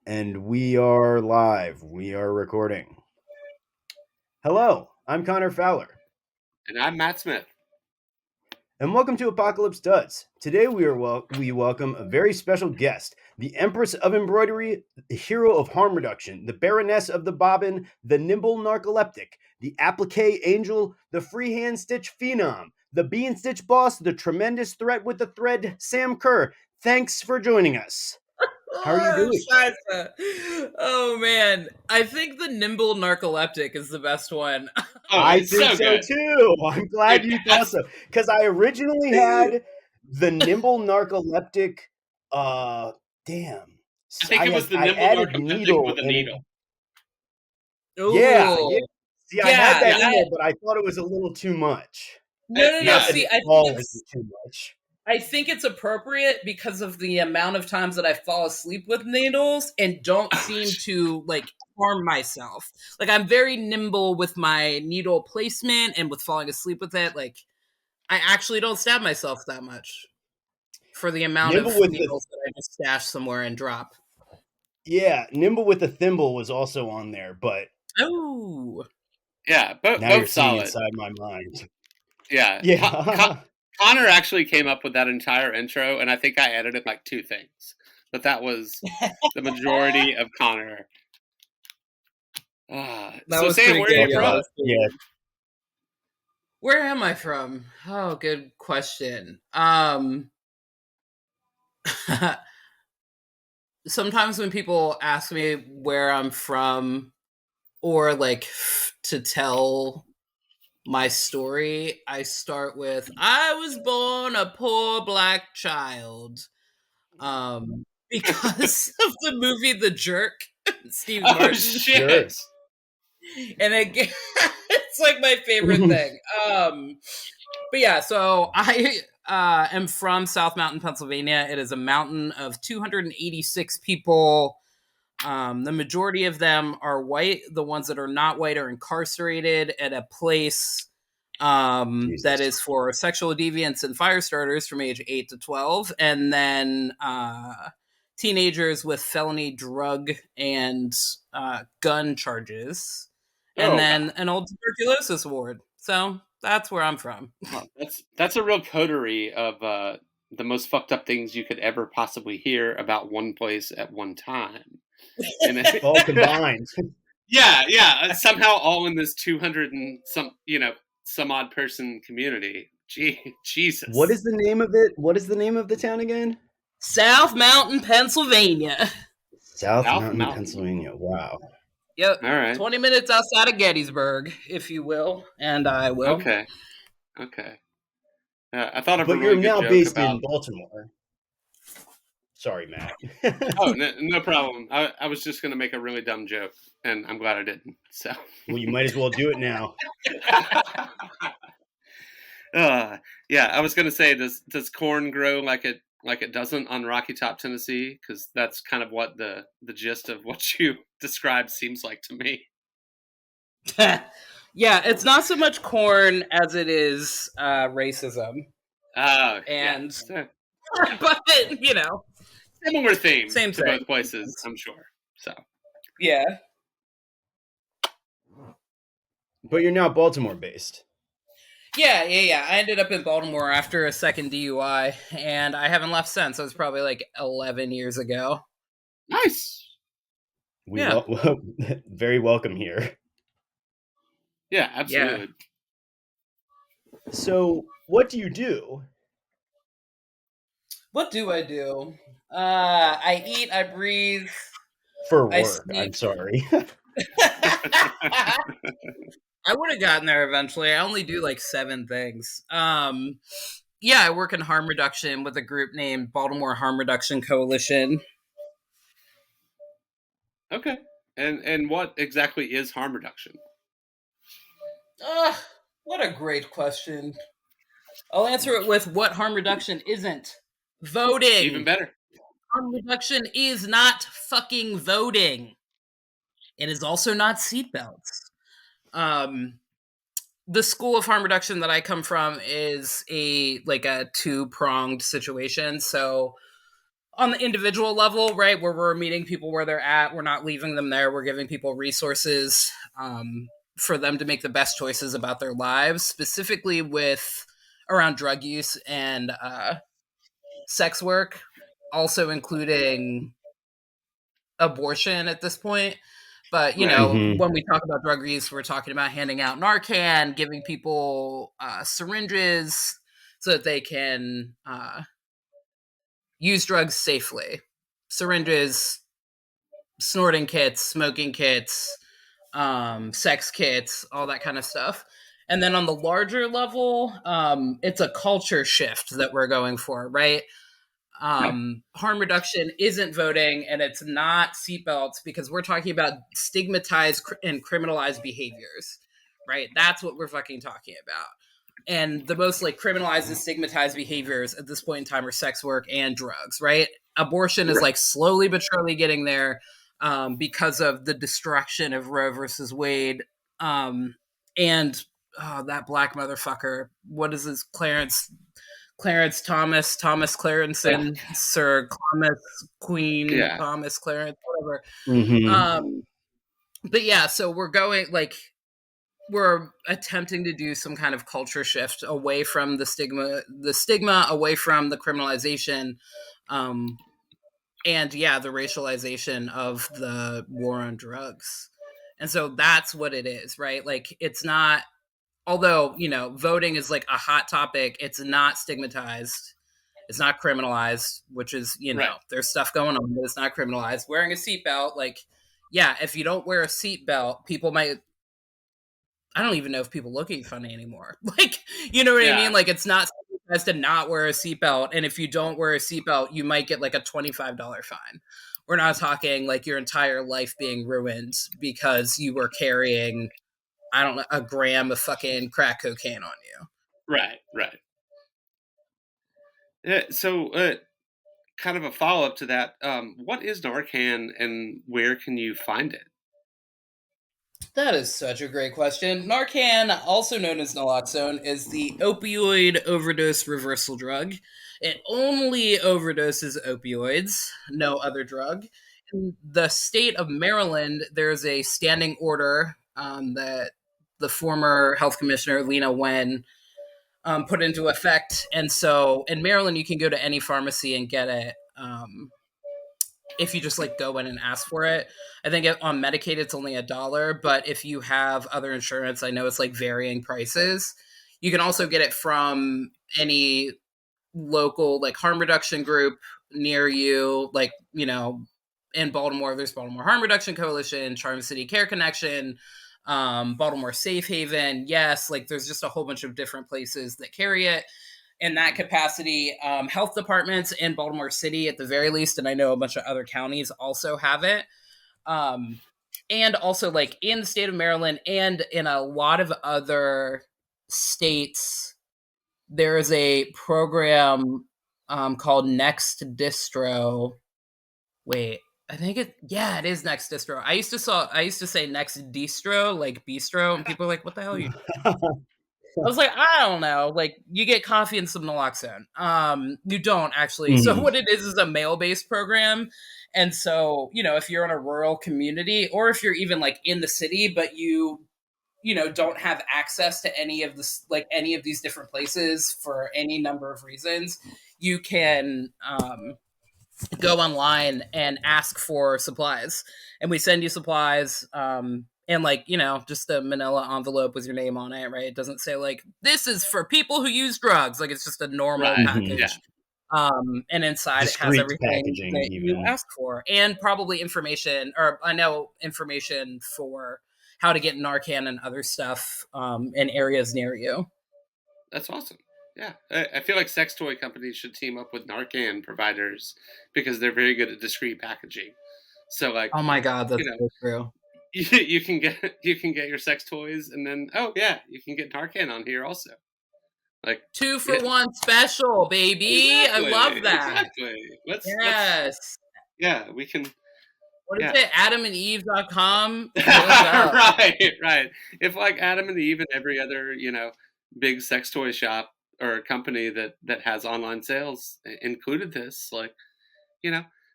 And we are live. We are recording. Hello, I'm Connor Fowler. And I'm Matt Smith. And welcome to Apocalypse Does. Today we welcome a very special guest, the Empress of Embroidery, the hero of harm reduction, the Baroness of the Bobbin, the nimble narcoleptic, the applique angel, the freehand stitch phenom, the bean stitch boss, the tremendous threat with the thread, Sam Kerr. Thanks for joining us. How are you doing? Oh man, I think the nimble narcoleptic is the best one. I think so too. I'm glad you thought so, because I originally had the nimble narcoleptic. Damn. I think it was the nimble narcoleptic with a needle. Yeah. See, I had that in there, but I thought it was a little too much. No. See, I think it's too much. I think it's appropriate because of the amount of times that I fall asleep with needles and don't seem to harm myself. I'm very nimble with my needle placement and with falling asleep with it. I actually don't stab myself that much for the amount of needles that I just stash somewhere and drop. Yeah, nimble with the thimble was also on there, but yeah, both solid inside my mind. Yeah. Connor actually came up with that entire intro, and I think I edited 2 things, but that was the majority of Connor. So Sam, where are you from? Yeah. Where am I from? Oh, good question. Sometimes when people ask me where I'm from or to tell my story, I start with, I was born a poor black child. Because of the movie The Jerk, Steve Martin. Shit. And again, it's my favorite thing. But yeah, so I am from South Mountain, Pennsylvania. It is a mountain of 286 people. The majority of them are white. The ones that are not white are incarcerated at a place that is for sexual deviants and fire starters from age 8 to 12. And then teenagers with felony drug and gun charges. And then an old tuberculosis ward. So that's where I'm from. That's a real coterie of the most fucked up things you could ever possibly hear about one place at one time. And all combined. Yeah. Somehow all in this 200 and some odd person community. Jesus. What is the name of it? What is the name of the town again? South Mountain, Pennsylvania. South Mountain, Pennsylvania. Wow. Yep. All right. 20 minutes outside of Gettysburg, if you will, and I will. Okay. I thought of but a really you're good now joke based about... in Baltimore. Sorry, Matt. Oh, no problem. I was just going to make a really dumb joke, and I'm glad I didn't. So. Well, you might as well do it now. Yeah, I was going to say, does corn grow like it doesn't on Rocky Top, Tennessee? Because that's kind of what the gist of what you described seems like to me. Yeah, it's not so much corn as it is racism. And but similar themes Same to both places, I'm sure. So yeah. But you're now Baltimore based. Yeah. I ended up in Baltimore after a second DUI, and I haven't left since. It was probably 11 years ago. Nice. Very welcome here. Yeah, absolutely. Yeah. So, what do you do? What do I do? I eat, I breathe. For work, I'm sorry. I would have gotten there eventually. I only do 7 things. Yeah, I work in harm reduction with a group named Baltimore Harm Reduction Coalition. Okay. And what exactly is harm reduction? What a great question. I'll answer it with what harm reduction isn't. Voting. Even better. Harm reduction is not fucking voting. It is also not seatbelts. The school of harm reduction that I come from is a 2-pronged situation. So on the individual level, right, where we're meeting people where they're at, we're not leaving them there. We're giving people resources for them to make the best choices about their lives, specifically with around drug use and sex work, also including abortion at this point. But, you know, when we talk about drug use, we're talking about handing out Narcan, giving people syringes so that they can use drugs safely. Syringes, snorting kits, smoking kits, sex kits, all that kind of stuff. And then on the larger level, it's a culture shift that we're going for, right? Harm reduction isn't voting, and it's not seatbelts, because we're talking about stigmatized and criminalized behaviors, right? That's what we're fucking talking about. And the most like criminalized and stigmatized behaviors at this point in time are sex work and drugs, right? Abortion is like slowly but surely getting there because of the destruction of Roe versus Wade. And that black motherfucker, what is his, Clarence Thomas Clarenson, Sir Thomas Queen Thomas Clarence, whatever. But yeah, so we're attempting to do some kind of culture shift away from the stigma, away from the criminalization, and the racialization of the war on drugs. And so that's what it is, right? Like, it's not, although, you know, voting is like a hot topic, it's not stigmatized. It's not criminalized, which is, you know, there's stuff going on, but it's not criminalized. Wearing a seatbelt, like, yeah, if you don't wear a seatbelt, people might, I don't even know if people look at you funny anymore. Like, you know what I mean? Like, it's not as to not wear a seatbelt. And if you don't wear a seatbelt, you might get like a $25 fine. We're not talking like your entire life being ruined because you were carrying, I don't know, a gram of fucking crack cocaine on you. Right. So, kind of a follow-up to that, what is Narcan and where can you find it? That is such a great question. Narcan, also known as naloxone, is the opioid overdose reversal drug. It only overdoses opioids, no other drug. In the state of Maryland, there's a standing order that the former health commissioner, Lena Wen, put into effect. And so in Maryland, you can go to any pharmacy and get it. If you just like go in and ask for it. I think on Medicaid it's only $1, but if you have other insurance, I know it's like varying prices. You can also get it from any local like harm reduction group near you. Like, you know, in Baltimore, there's Baltimore Harm Reduction Coalition, Charm City Care Connection, Baltimore Safe Haven. Yes, like there's just a whole bunch of different places that carry it. In that capacity, health departments in Baltimore City at the very least, and I know a bunch of other counties also have it. And also like in the state of Maryland and in a lot of other states, there is a program called Next Distro. Wait, I think it is Next Distro. I used to say Next Distro, like bistro, and people are like, what the hell are you I was like, I don't know. Like, you get coffee and some naloxone. You don't actually. So what it is a mail-based program. And so, you know, if you're in a rural community or if you're even like in the city, but you know, don't have access to any of this, like any of these different places for any number of reasons, you can go online and ask for supplies. And we send you supplies. And like, you know, just a manila envelope with your name on it, right? It doesn't say like, this is for people who use drugs. Like, it's just a normal package. And inside Discreet it has everything that even. you ask for, and probably information, or I know information for how to get Narcan and other stuff in areas near you. That's awesome. Yeah, I feel like sex toy companies should team up with Narcan providers because they're very good at discreet packaging. So like, oh my God, that's you know, so true. You can get your sex toys, and then you can get Narcan on here also. Like 2 for 1 special, baby. Exactly, I love that. Exactly. Yes. We can. What is it? AdamandEve.com. Right. If like Adam and Eve and every other, you know, big sex toy shop or company that has online sales included this, like,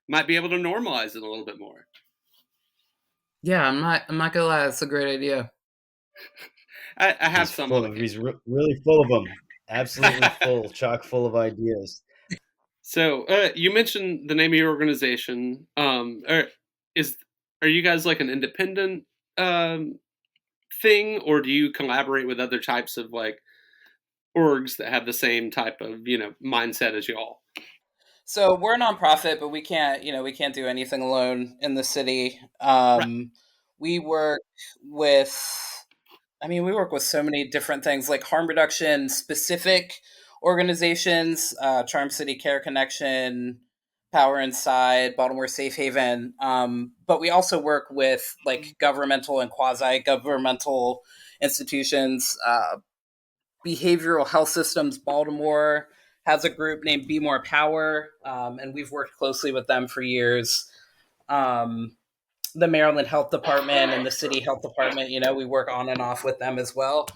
might be able to normalize it a little bit more. Yeah, I'm not gonna lie, that's a great idea. I have some on occasion. He's really full of them. Absolutely full, chock full of ideas. So you mentioned the name of your organization. Are you guys like an independent um, thing, or do you collaborate with other types of like orgs that have the same type of mindset as y'all? So we're a nonprofit, but we can't do anything alone in the city. Right. We work with, we work with so many different things, like harm reduction specific organizations, Charm City Care Connection, Power Inside, Baltimore Safe Haven. But we also work with like governmental and quasi governmental institutions. Behavioral Health Systems Baltimore has a group named Be More Power, and we've worked closely with them for years. Um, the Maryland Health Department and the City Health Department, we work on and off with them as well.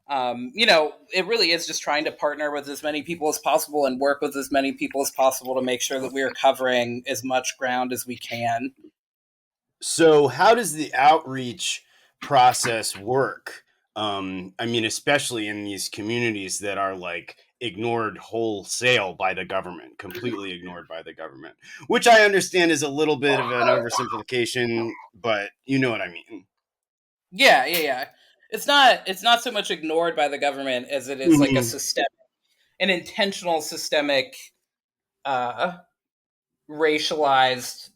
It really is just trying to partner with as many people as possible and work with as many people as possible to make sure that we are covering as much ground as we can. So, how does the outreach process work? Especially in these communities that are like ignored wholesale by the government, completely ignored by the government, which I understand is a little bit of an oversimplification, but you know what I mean. Yeah. It's not so much ignored by the government as it is like an intentional systemic, uh, racialized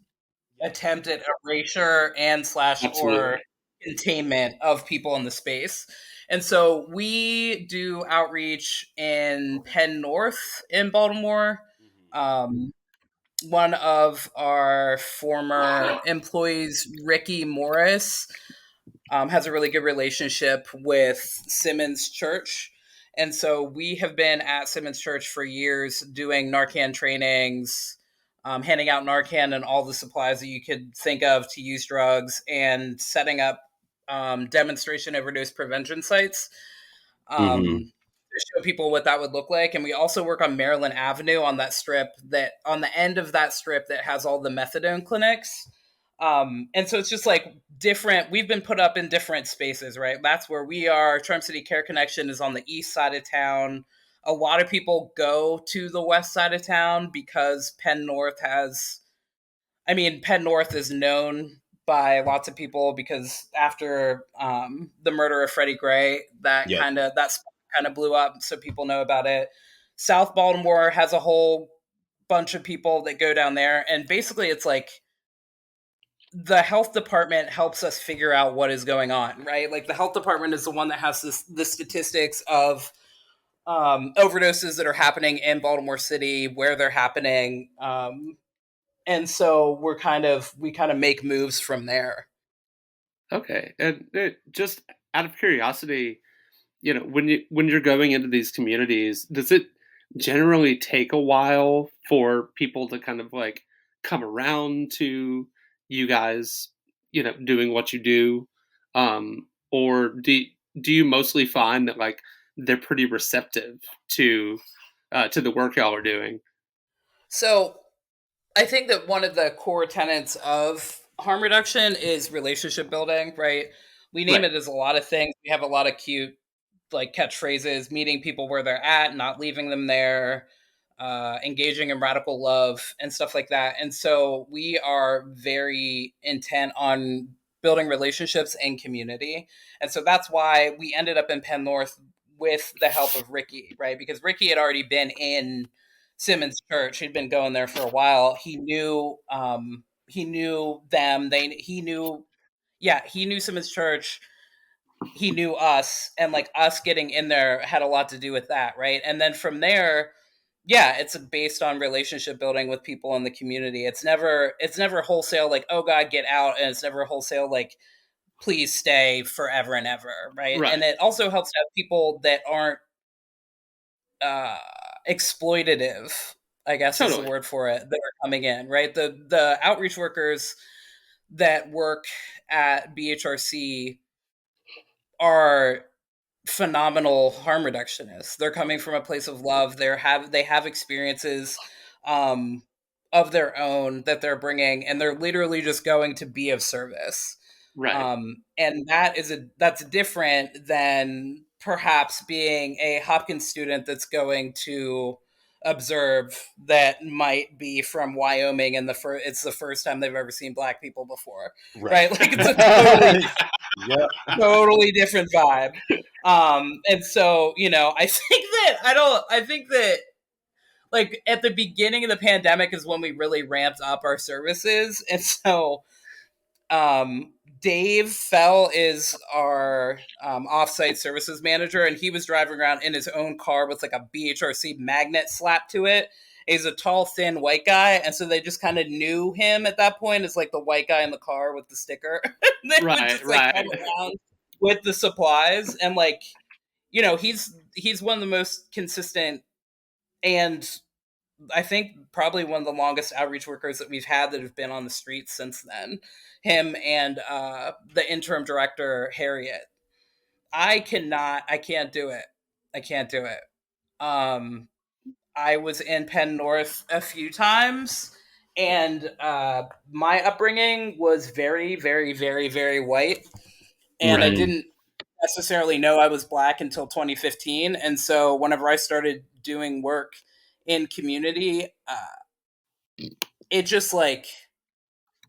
attempt at erasure and slash or Absolutely. containment of people in the space. And so we do outreach in Penn North in Baltimore. Um, One of our former employees, Ricky Morris, has a really good relationship with Simmons Church. And so we have been at Simmons Church for years doing Narcan trainings, handing out Narcan and all the supplies that you could think of to use drugs, and setting up demonstration overdose prevention sites Mm-hmm. to show people what that would look like. And we also work on Maryland Avenue on that strip, that on the end of that strip that has all the methadone clinics. And so it's just like different, we've been put up in different spaces, right? That's where we are. Charm City Care Connection is on the east side of town. A lot of people go to the west side of town because Penn North is known by lots of people because after the murder of Freddie Gray, that Yep. kind of blew up, so people know about it. South Baltimore has a whole bunch of people that go down there, and basically it's like the health department helps us figure out what is going on, right? Like the health department is the one that has the statistics of overdoses that are happening in Baltimore City, where they're happening, and so we kind of make moves from there. Okay. And just out of curiosity, when you're going into these communities, does it generally take a while for people to kind of like come around to you guys, doing what you do? Or do you mostly find that like they're pretty receptive to the work y'all are doing? So I think that one of the core tenets of harm reduction is relationship building, right? We name Right. it as a lot of things. We have a lot of cute like catchphrases: meeting people where they're at, not leaving them there, engaging in radical love, and stuff like that. And so we are very intent on building relationships and community. And so that's why we ended up in Penn North with the help of Ricky, right? Because Ricky had already been in Simmons Church. He'd been going there for a while. He knew them. He knew Simmons Church. He knew us, and like us getting in there had a lot to do with that, right? And then from there, yeah, it's based on relationship building with people in the community. It's never wholesale like, oh god, get out, and it's never wholesale like, please stay forever and ever, right? And Right. it also helps to have people that aren't uh exploitative, I guess is the Totally. word for it, that are coming in, right? The outreach workers that work at BHRC are phenomenal harm reductionists. They're coming from a place of love. They have experiences, um, of their own that they're bringing, and they're literally just going to be of service. Right. And that's different than perhaps being a Hopkins student that's going to observe that might be from Wyoming, and it's the first time they've ever seen black people before, right? Like it's a totally different vibe. And so, I think that like at the beginning of the pandemic is when we really ramped up our services. And so Dave Fell is our offsite services manager, and he was driving around in his own car with like a BHRC magnet slapped to it. He's a tall, thin white guy, and so they just kind of knew him at that point as like the white guy in the car with the sticker. They would just like come around with the supplies, and like he's one of the most consistent, and I think probably one of the longest outreach workers that we've had that have been on the streets since then. Him and the interim director, Harriet. I can't do it. I can't do it. I was in Penn North a few times, and my upbringing was very, very, very, very white. And I didn't necessarily know I was black until 2015. And so whenever I started doing work in community, it just like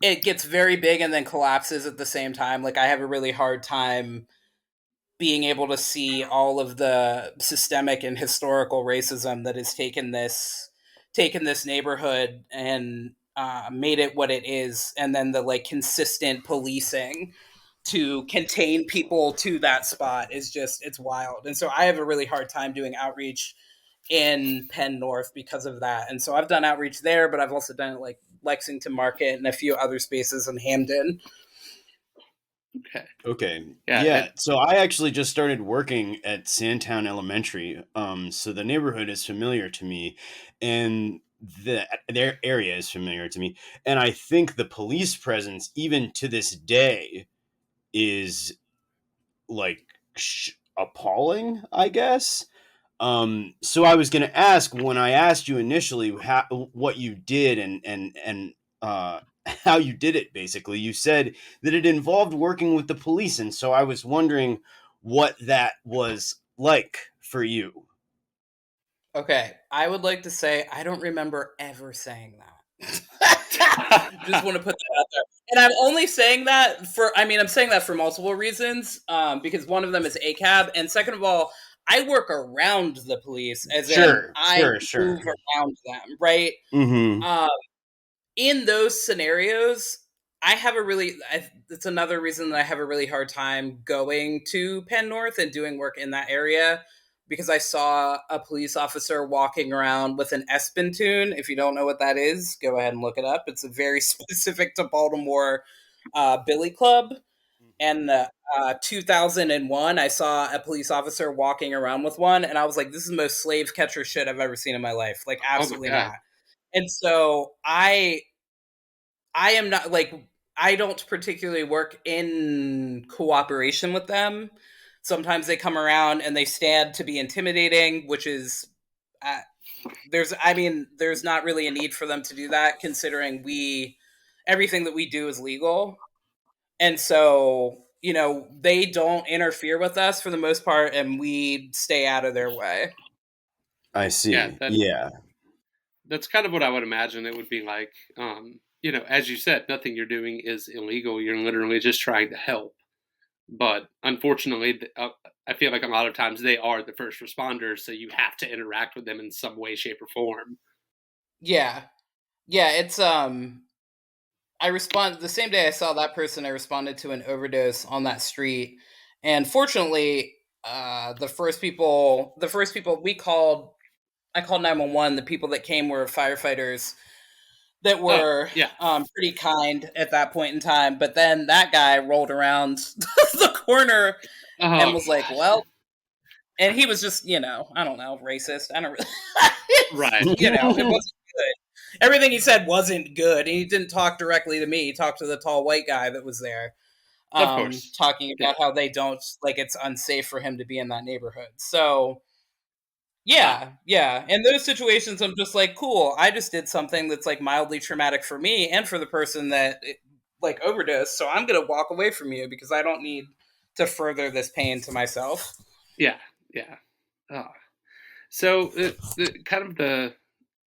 it gets very big and then collapses at the same time. Like I have a really hard time being able to see all of the systemic and historical racism that has taken this neighborhood and made it what it is, and then the like consistent policing to contain people to that spot is just, it's wild. And so I have a really hard time doing outreach in Penn North because of that. And so I've done outreach there, but I've also done it like Lexington Market and a few other spaces in Hamden. Okay. Yeah. So I actually just started working at Sandtown Elementary. So the neighborhood is familiar to me, and their area is familiar to me. And I think the police presence, even to this day, is like appalling, I guess. So I was going to ask, when I asked you initially what you did and how you did it, basically, you said that it involved working with the police. And so I was wondering what that was like for you. Okay. I would like to say I don't remember ever saying that. Just want to put that out there. And I'm only saying that I'm saying that for multiple reasons. Because one of them is ACAB. And second of all, I work around the police, as in I move around them, right? Mm-hmm. In those scenarios, it's another reason that I have a really hard time going to Penn North and doing work in that area, because I saw a police officer walking around with an Espen tune. If you don't know what that is, go ahead and look it up. It's a very specific to Baltimore billy club. And 2001, I saw a police officer walking around with one, and I was like, this is the most slave catcher shit I've ever seen in my life. Like, absolutely not. And so I am not like, I don't particularly work in cooperation with them. Sometimes they come around and they stand to be intimidating, which is there's not really a need for them to do that, considering everything that we do is legal. And so, they don't interfere with us for the most part, and we stay out of their way. I see. Yeah. That's kind of what I would imagine it would be like. As you said, nothing you're doing is illegal. You're literally just trying to help. But unfortunately, I feel like a lot of times they are the first responders, so you have to interact with them in some way, shape, or form. Yeah. It's I responded the same day I saw that person. I responded to an overdose on that street, and fortunately, the first people I called 911. The people that came were firefighters that were pretty kind at that point in time. But then that guy rolled around the corner and was like, well, and he was just, I don't know, racist. I don't really, right. It wasn't good. Everything he said wasn't good. And he didn't talk directly to me. He talked to the tall white guy that was there. Of course. Talking about how they don't, like, it's unsafe for him to be in that neighborhood. So, Yeah. In those situations, I'm just like, cool. I just did something that's like mildly traumatic for me and for the person that like overdosed. So I'm gonna walk away from you because I don't need to further this pain to myself. Yeah, yeah. Oh. So, kind of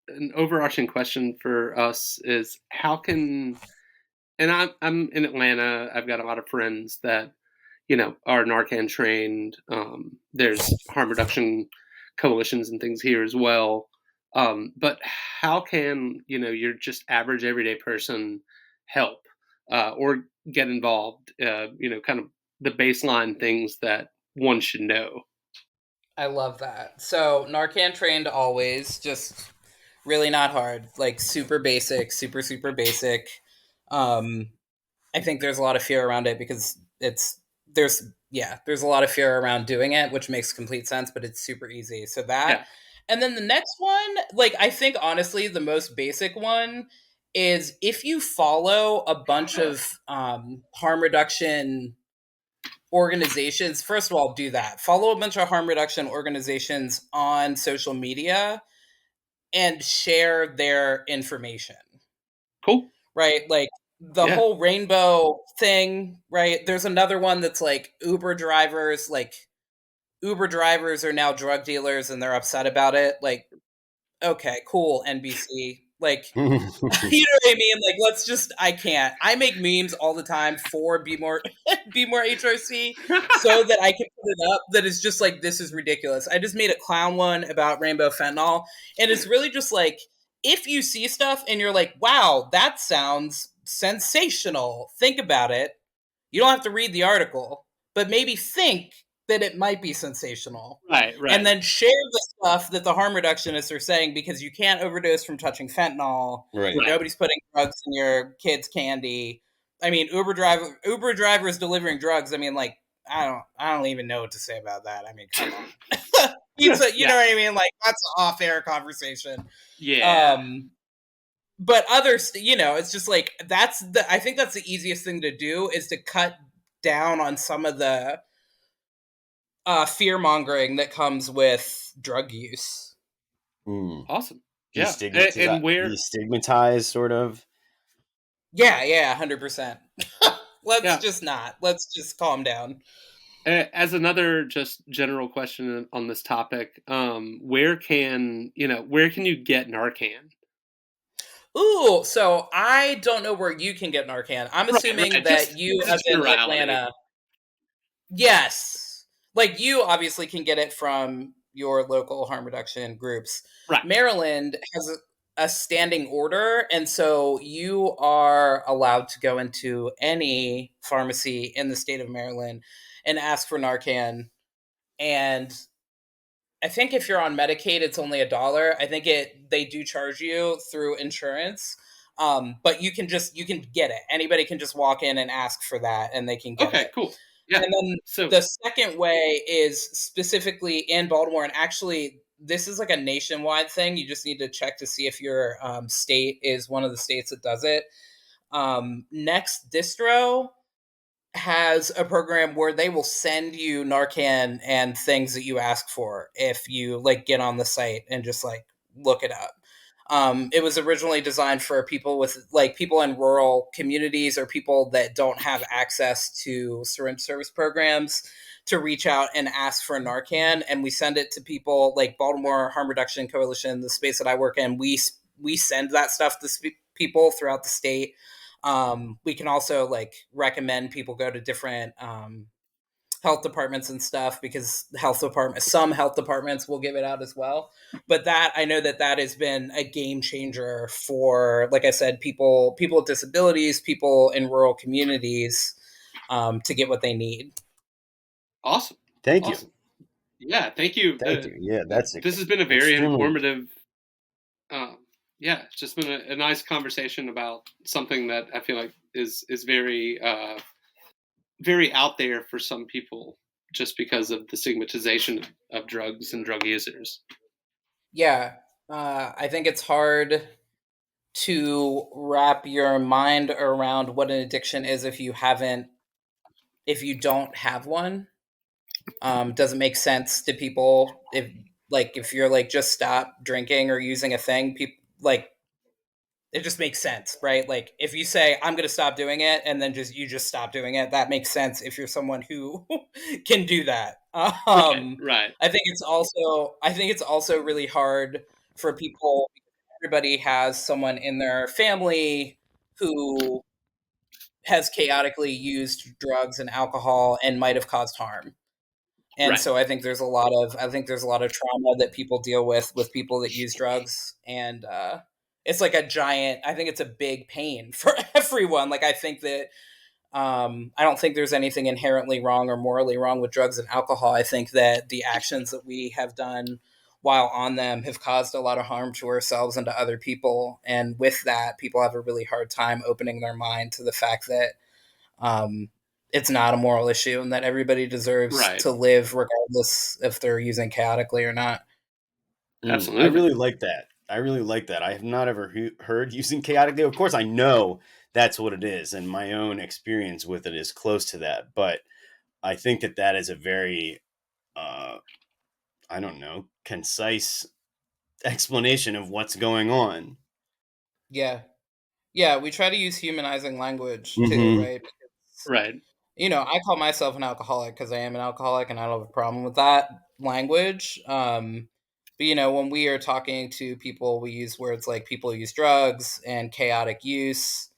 an overarching question for us is how can, and I'm in Atlanta. I've got a lot of friends that are Narcan trained. There's harm reduction coalitions and things here as well. But how can your just average everyday person help or get involved? Kind of the baseline things that one should know. I love that. So Narcan trained always, just really not hard, like super basic, super basic. Um, I think there's a lot of fear around it because there's a lot of fear around doing it, which makes complete sense, but it's super easy. So that, Yeah. and then the next one, like I think honestly, the most basic one is if you follow a bunch of harm reduction organizations. First of all, do that. Follow a bunch of harm reduction organizations on social media and share their information. Cool. Right? Like the Yeah. whole rainbow thing, right? There's another one that's like Uber drivers, are now drug dealers and they're upset about it. Like, okay, cool, NBC. Like, you know what I mean? Like, I make memes all the time for Be More HRC so that I can put it up that is just like, this is ridiculous. I just made a clown one about rainbow fentanyl. And it's really just like, if you see stuff and you're like, wow, that sounds sensational, think about it. You don't have to read the article, but maybe think that it might be sensational. Right. And then share the stuff that the harm reductionists are saying because you can't overdose from touching fentanyl. Right. Nobody's putting drugs in your kids' candy. I mean, Uber drivers delivering drugs. I mean, like, I don't even know what to say about that. I mean, come on. You know what I mean? Like, that's an off-air conversation. Yeah. But others, it's just like I think that's the easiest thing to do is to cut down on some of the fear mongering that comes with drug use. Awesome. Yeah. And where destigmatize, sort of. Yeah, 100%. Let's just calm down. As another just general question on this topic, where can you get Narcan? Ooh, so I don't know where you can get Narcan. I'm assuming that Just you, as in generality. Atlanta, yes, like you obviously can get it from your local harm reduction groups. Right. Maryland has a standing order, and so you are allowed to go into any pharmacy in the state of Maryland and ask for Narcan. And I think if you're on Medicaid, it's only $1. I think they do charge you through insurance, but you can get it. Anybody can just walk in and ask for that, and they can get it. Okay, cool. Yeah. And then the second way is specifically in Baltimore, and actually this is like a nationwide thing. You just need to check to see if your state is one of the states that does it. Next Distro has a program where they will send you Narcan and things that you ask for if you like get on the site and just like look it up. It was originally designed for people in rural communities or people that don't have access to syringe service programs to reach out and ask for Narcan. And we send it to people like Baltimore Harm Reduction Coalition, the space that I work in. We send that stuff to people throughout the state. We can also like recommend people go to different health departments and stuff because some health departments will give it out as well. But I know that has been a game changer for, like I said, people with disabilities, people in rural communities, to get what they need. Awesome. Thank you. Yeah, thank you. Thank you. Yeah, this has been a very informative. It's just been a nice conversation about something that I feel like is very very out there for some people just because of the stigmatization of drugs and drug users. Yeah, I think it's hard to wrap your mind around what an addiction is if you don't have one. Doesn't make sense to people like if you're like just stop drinking or using a thing, people like it just makes sense, right? Like if you say I'm going to stop doing it and then you just stop doing it, that makes sense if you're someone who can do that. Right, right, I think it's also really hard for people. Everybody has someone in their family who has chaotically used drugs and alcohol and might have caused harm. And right. so I think there's a lot of trauma that people deal with people that use drugs, and it's like a giant. I think it's a big pain for everyone. Like I think that I don't think there's anything inherently wrong or morally wrong with drugs and alcohol. I think that the actions that we have done while on them have caused a lot of harm to ourselves and to other people, and with that, people have a really hard time opening their mind to the fact that um, it's not a moral issue and that everybody deserves Right. to live regardless if they're using chaotically or not. I Absolutely. really like that. I really like that. I have not ever heard using chaotically. Of course, I know that's what it is, and my own experience with it is close to that. But I think that that is a very, I don't know, concise explanation of what's going on. Yeah. Yeah, we try to use humanizing language too, Mm-hmm. right? Right. I call myself an alcoholic because I am an alcoholic and I don't have a problem with that language. But when we are talking to people, we use words like people use drugs and chaotic use.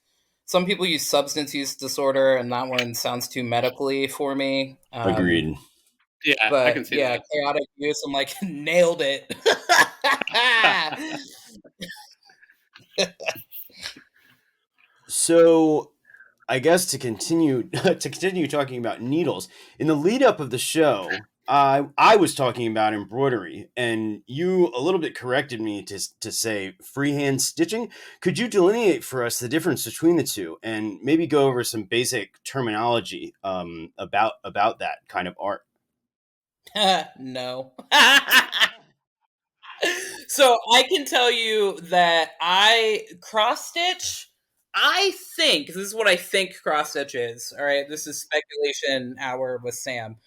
Some people use substance use disorder, and that one sounds too medically for me. Agreed. Yeah, I can But see yeah, that. chaotic use, I'm like, nailed it. So I guess to continue talking about needles in the lead up of the show, I was talking about embroidery, and you a little bit corrected me to say freehand stitching. Could you delineate for us the difference between the two, and maybe go over some basic terminology about that kind of art? No. So I can tell you that I cross stitch. I think this is what I think cross stitch is. All right, this is speculation hour with Sam.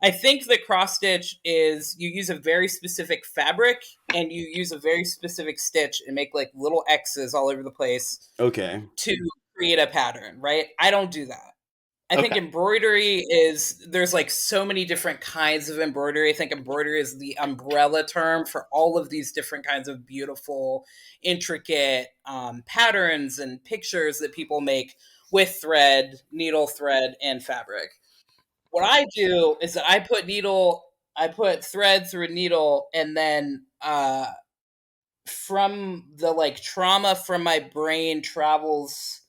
I think that cross stitch is you use a very specific fabric and you use a very specific stitch and make like little X's all over the place Okay, to create a pattern, right? I don't do that. I think Okay. embroidery there's like so many different kinds of embroidery. I think embroidery is the umbrella term for all of these different kinds of beautiful, intricate patterns and pictures that people make with thread, needle thread, and fabric. What I do is that I put thread through a needle, and then from the like trauma from my brain travels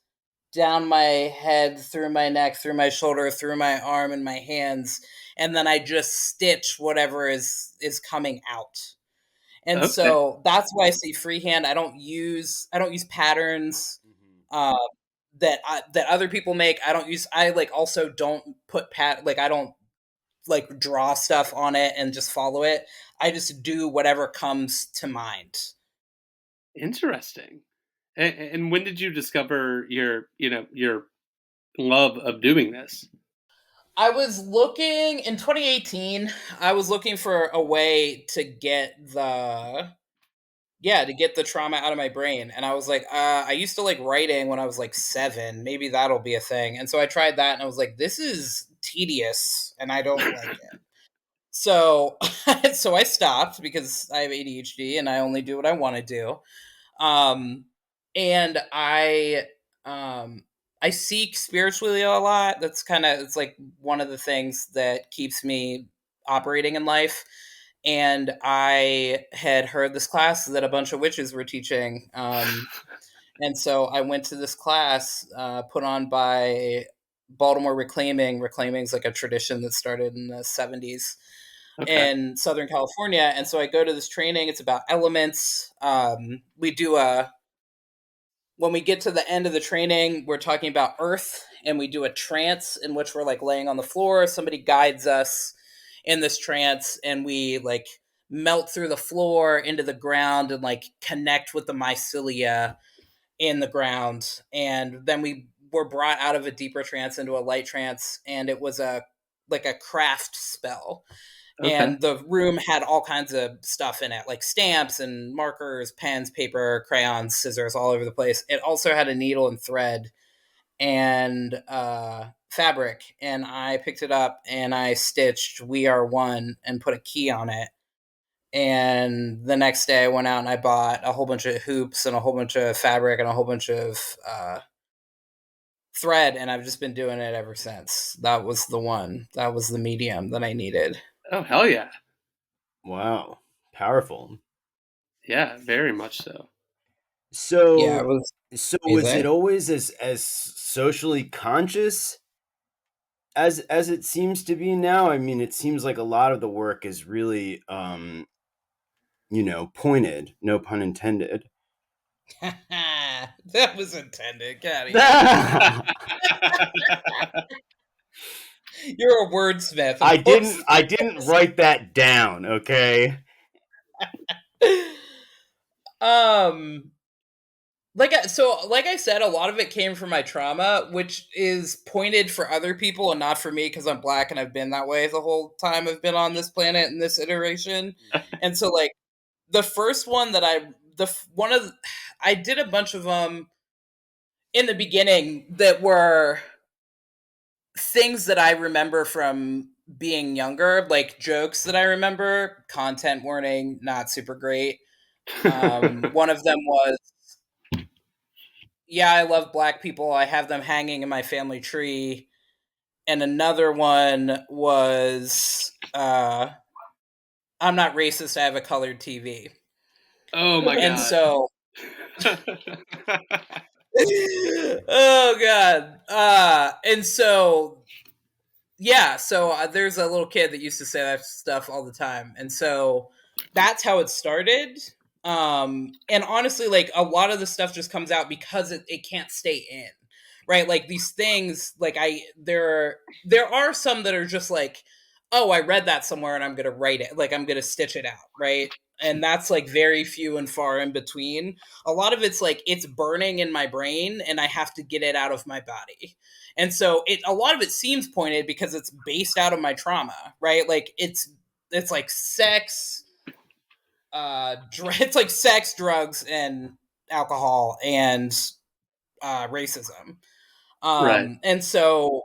down my head, through my neck, through my shoulder, through my arm and my hands, and then I just stitch whatever is coming out. And Okay. so that's why I say freehand. I don't use patterns uh, that other people make. I like also don't put I don't like draw stuff on it and just follow it. I just do whatever comes to mind. Interesting. And when did you discover your love of doing this? I was looking in 2018. I was looking for a way to get the trauma out of my brain, and I was like, I used to like writing when I was like 7. Maybe that'll be a thing. And so I tried that, and I was like, this is tedious, and I don't like it. So, so I stopped because I have ADHD and I only do what I want to do. Um, and um, I seek spiritually a lot. It's like one of the things that keeps me operating in life. And I had heard this class that a bunch of witches were teaching. And so I went to this class put on by Baltimore Reclaiming. Reclaiming is like a tradition that started in the 70s Okay. in Southern California. And so I go to this training. It's about elements. We do a When we get to the end of the training, we're talking about earth, and we do a trance in which we're like laying on the floor. Somebody guides us in this trance, and we like melt through the floor into the ground and like connect with the mycelia in the ground. And then we were brought out of a deeper trance into a light trance, and it was a craft spell. Okay. And the room had all kinds of stuff in it, like stamps and markers, pens, paper, crayons, scissors, all over the place. It also had a needle and thread and fabric. And I picked it up and I stitched "We Are One" and put a key on it. And the next day I went out and I bought a whole bunch of hoops and a whole bunch of fabric and a whole bunch of thread. And I've just been doing it ever since. That was the one. That was the medium that I needed. Oh, hell yeah. Wow. Powerful. Yeah, very much so. So, Yeah, it was was it amazing. always as socially conscious as it seems to be now? I mean, it seems like a lot of the work is really pointed, no pun intended. That was intended. Get out of here. You're a wordsmith. I Of course. didn't write that down, okay? Like I said, a lot of it came from my trauma, which is pointed for other people and not for me because I'm black and I've been that way the whole time I've been on this planet in this iteration. And so, like, the first one that I did a bunch of them in the beginning that were things that I remember from being younger, like jokes that I remember, content warning, not super great. One of them was, "Yeah, I love black people. I have them hanging in my family tree." And another one was, "I'm not racist. I have a colored TV." Oh my And god. so, oh god. And so, yeah, so there's a little kid that used to say that stuff all the time, and so that's how it started. And honestly, like, a lot of the stuff just comes out because it can't stay in, right? Like, these things, like, there are some that are just like, oh, I read that somewhere and I'm gonna write it, like, I'm gonna stitch it out, right? And that's like very few and far in between. A lot of it's like it's burning in my brain and I have to get it out of my body. And so a lot of it seems pointed because it's based out of my trauma, right? Like, it's like sex, it's like sex, drugs, and alcohol, and racism. Right. And so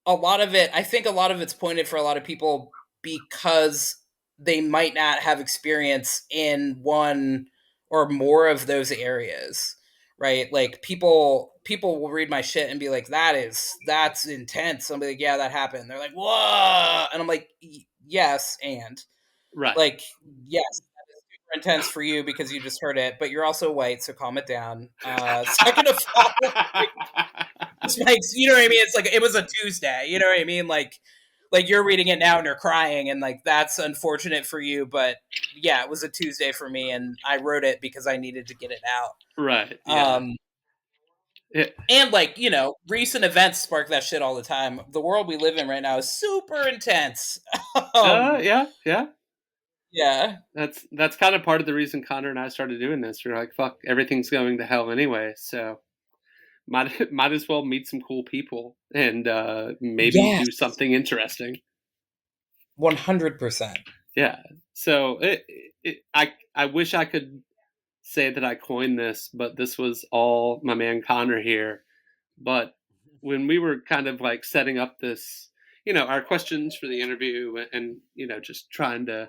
a lot of it, I think a lot of it's pointed for a lot of people because they might not have experience in one or more of those areas, right? Like, people will read my shit and be like, that's intense. I'm like, yeah, that happened. They're like, whoa. And I'm like, yes. And Right. like, yes, that is super intense for you because you just heard it, but you're also white, so calm it down. Second of all, you know what I mean? It's like, it was a Tuesday, you know what I mean? Like you're reading it now and you're crying, and like, that's unfortunate for you, but yeah, it was a Tuesday for me, and I wrote it because I needed to get it out. Right. Yeah. And like, recent events spark that shit all the time. The world we live in right now is super intense. Yeah. Yeah. Yeah. That's kind of part of the reason Connor and I started doing this. We're like, fuck, everything's going to hell anyway, so might as well meet some cool people and maybe Yes. do something interesting. 100%. Yeah. So I wish I could say that I coined this, but this was all my man Connor here. But when we were kind of like setting up this, our questions for the interview, and just trying to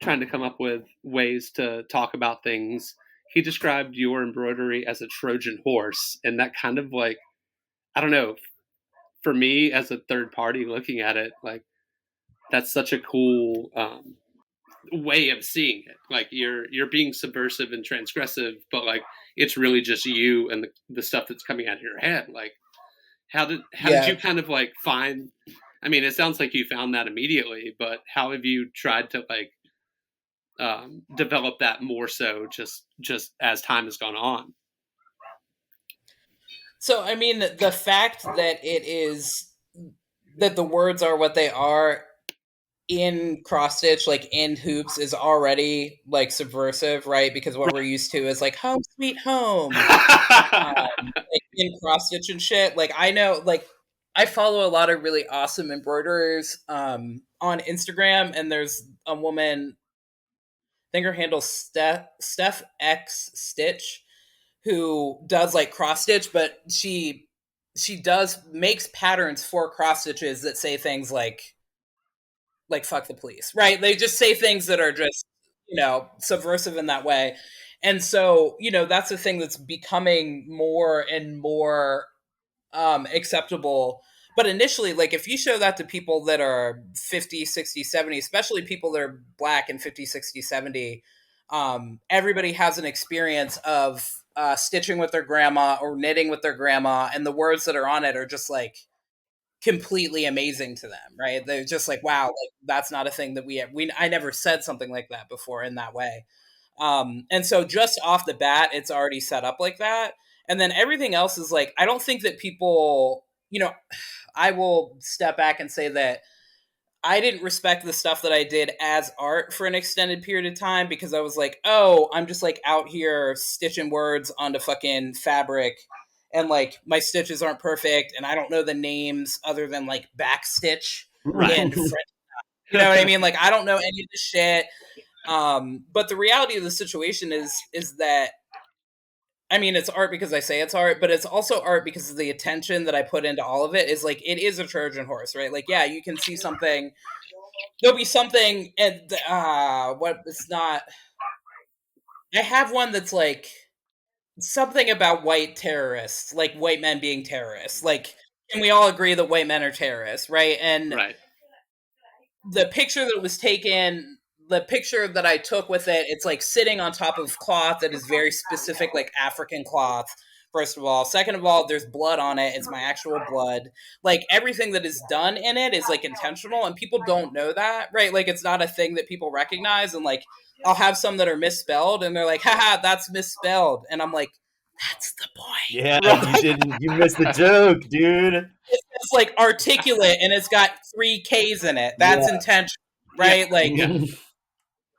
come up with ways to talk about things, he described your embroidery as a Trojan horse, and that kind of, like, I don't know, for me as a third party looking at it, like, that's such a cool way of seeing it. Like, you're being subversive and transgressive, but like, it's really just you and the stuff that's coming out of your head. Like, how did you kind of like find? I mean, it sounds like you found that immediately, but how have you tried to like develop that more so just as time has gone on? So, I mean, the fact that that the words are what they are in cross stitch, like in hoops, is already like subversive, right? Because what we're used to is like home sweet home, like in cross stitch and shit. Like, I know, like, I follow a lot of really awesome embroiderers on Instagram, and there's a woman, I think her handle's Steph X Stitch, who does like cross stitch, but she does makes patterns for cross stitches that say things like fuck the police, right? They just say things that are just, subversive in that way. And so, that's the thing that's becoming more and more acceptable. But initially, like if you show that to people that are 50, 60, 70, especially people that are black and 50, 60, 70, everybody has an experience of stitching with their grandma or knitting with their grandma, and the words that are on it are just like completely amazing to them, right? They're just like, wow, like that's not a thing that I never said something like that before in that way. And so just off the bat, it's already set up like that. And then everything else is like, I don't think that people, I will step back and say that I didn't respect the stuff that I did as art for an extended period of time because I was like, oh, I'm just like out here stitching words onto fucking fabric, and like my stitches aren't perfect and I don't know the names other than like backstitch Right. and French. You know what I mean? Like I don't know any of this shit. But the reality of the situation is that, I mean, it's art because I say it's art, but it's also art because of the attention that I put into all of it. Is like it is a Trojan horse, right? Like, yeah, you can see something. There'll be something, and what it's not. I have one that's like something about white terrorists, like white men being terrorists. Like, can we all agree that white men are terrorists, right? And Right. the picture that was taken, the picture that I took with it, it's like sitting on top of cloth that is very specific, like African cloth. First of all, second of all, there's blood on it. It's my actual blood. Like everything that is done in it is like intentional, and people don't know that, right? Like it's not a thing that people recognize. And like I'll have some that are misspelled, and they're like, "Haha, that's misspelled," and I'm like, "That's the point." Yeah, Right. you missed the joke, dude. It's like articulate, and it's got 3 Ks in it. That's Yeah. intentional, Yeah. right? Like. Yeah.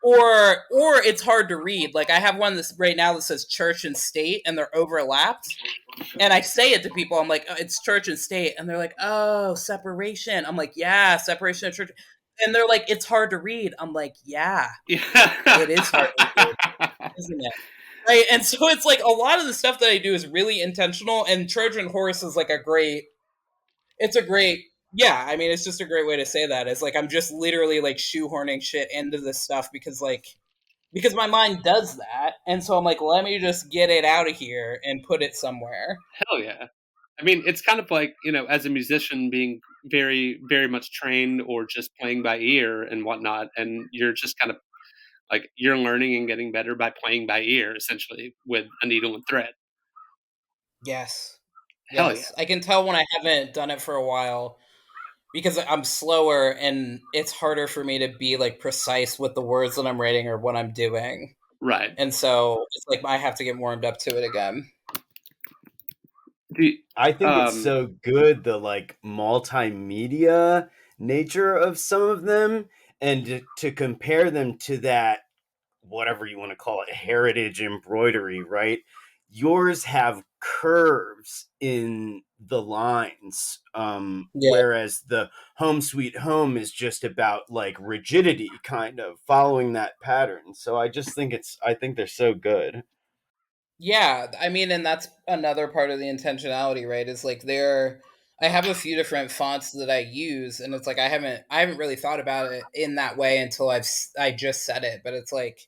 Or it's hard to read. Like I have one that's right now that says church and state, and they're overlapped. And I say it to people, I'm like, oh, it's church and state, and they're like, oh, separation. I'm like, yeah, separation of church. And they're like, it's hard to read. I'm like, yeah, it is hard to read, isn't it? Right. And so it's like a lot of the stuff that I do is really intentional, and Trojan horse is like it's a great, yeah, I mean, it's just a great way to say that. It's like I'm just literally like shoehorning shit into this stuff because my mind does that, and so I'm like, let me just get it out of here and put it somewhere. Hell yeah. I mean, it's kind of like, as a musician being very, very much trained or just playing by ear and whatnot. And you're just kind of like, you're learning and getting better by playing by ear, essentially, with a needle and thread. Yes, Hell yeah. yes, I can tell when I haven't done it for a while because I'm slower and it's harder for me to be like precise with the words that I'm writing or what I'm doing, Right. and so it's like I have to get warmed up to it again. I think it's so good, the like multimedia nature of some of them, and to compare them to that, whatever you want to call it, heritage embroidery, right? Yours have curves in the lines, Yeah. whereas the home sweet home is just about like rigidity, kind of following that pattern. So I think they're so good. Yeah, I mean, and that's another part of the intentionality, right? Is like I have a few different fonts that I use, and it's like I haven't really thought about it in that way until I just said it, but it's like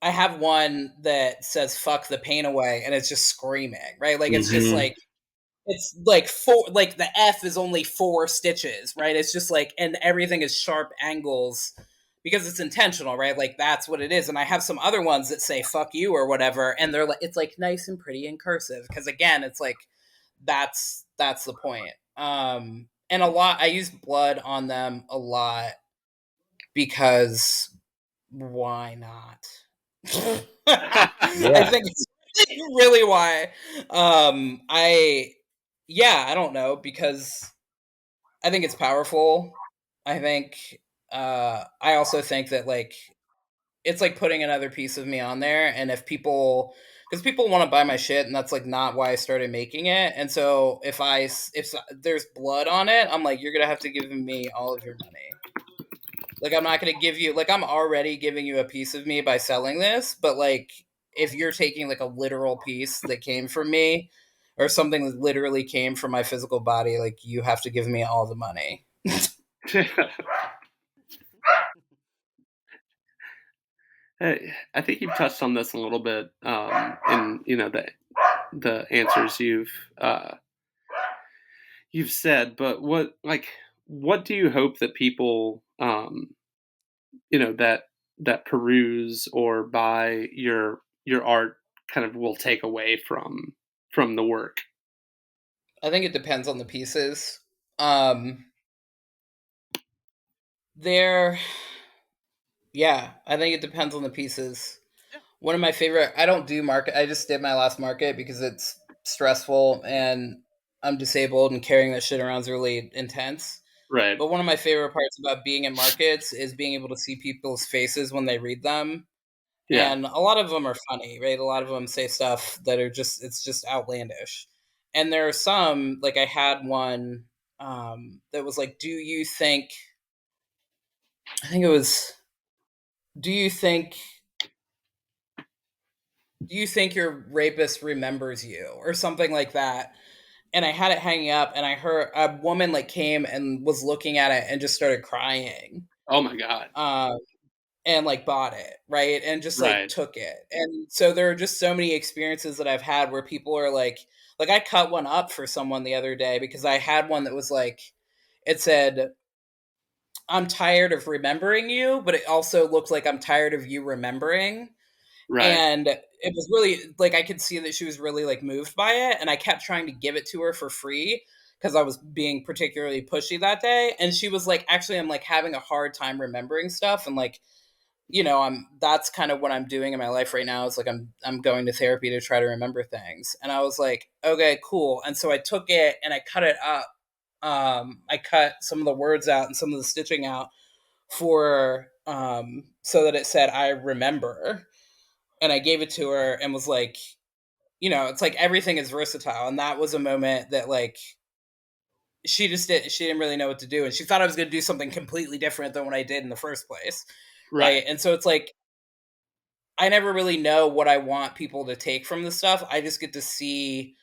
I have one that says "fuck the pain away," and it's just screaming, right? Like it's just Mm-hmm. like it's like four, like the F is only 4 stitches, right? It's just like, and everything is sharp angles because it's intentional, right? Like that's what it is. And I have some other ones that say "fuck you" or whatever, and they're like, it's like nice and pretty in cursive because again, it's like that's the point. And a lot, I use blood on them a lot because why not? I Yeah. think it's really why. I Yeah, I don't know because I think it's powerful. I think I also think that like it's like putting another piece of me on there, and if people because people want to buy my shit, and that's like not why I started making it. And so if there's blood on it, I'm like, you're gonna have to give me all of your money. Like, I'm not gonna give you, like, I'm already giving you a piece of me by selling this, but like, if you're taking like a literal piece that came from me, or something that literally came from my physical body, like, you have to give me all the money. I think you've touched on this a little bit in the answers you've said, but what do you hope that people that peruse or buy your art kind of will take away from the work? I think it depends on the pieces. Um, there, yeah, I think it depends on the pieces. One of my favorite, I don't do market, I just did my last market because it's stressful and I'm disabled and carrying that shit around is really intense. Right. But one of my favorite parts about being in markets is being able to see people's faces when they read them. Yeah. And a lot of them are funny, right? A lot of them say stuff that are just, it's just outlandish. And there are some, like I had one that was like, I think it was, do you think your rapist remembers you, or something like that? And I had it hanging up, and I heard a woman like came and was looking at it and just started crying, Oh my God. um, and like bought it, right, and just like Right. took it. And so there are just so many experiences that I've had where people are like I cut one up for someone the other day because I had one that was like, it said, "I'm tired of remembering you," but it also looked like I'm tired of you remembering. Right. And it was really like, I could see that she was really like moved by it, and I kept trying to give it to her for free because I was being particularly pushy that day. And she was like, actually, I'm like having a hard time remembering stuff, and like, I'm that's kind of what I'm doing in my life right now, is like I'm going to therapy to try to remember things. And I was like, okay, cool. And so I took it and I cut it up. I cut some of the words out and some of the stitching out for so that it said I remember. And I gave it to her and was like, it's like everything is versatile. And that was a moment that like she didn't really know what to do, and she thought I was going to do something completely different than what I did in the first place, Right. right? And so it's like, I never really know what I want people to take from the stuff. I just get to see,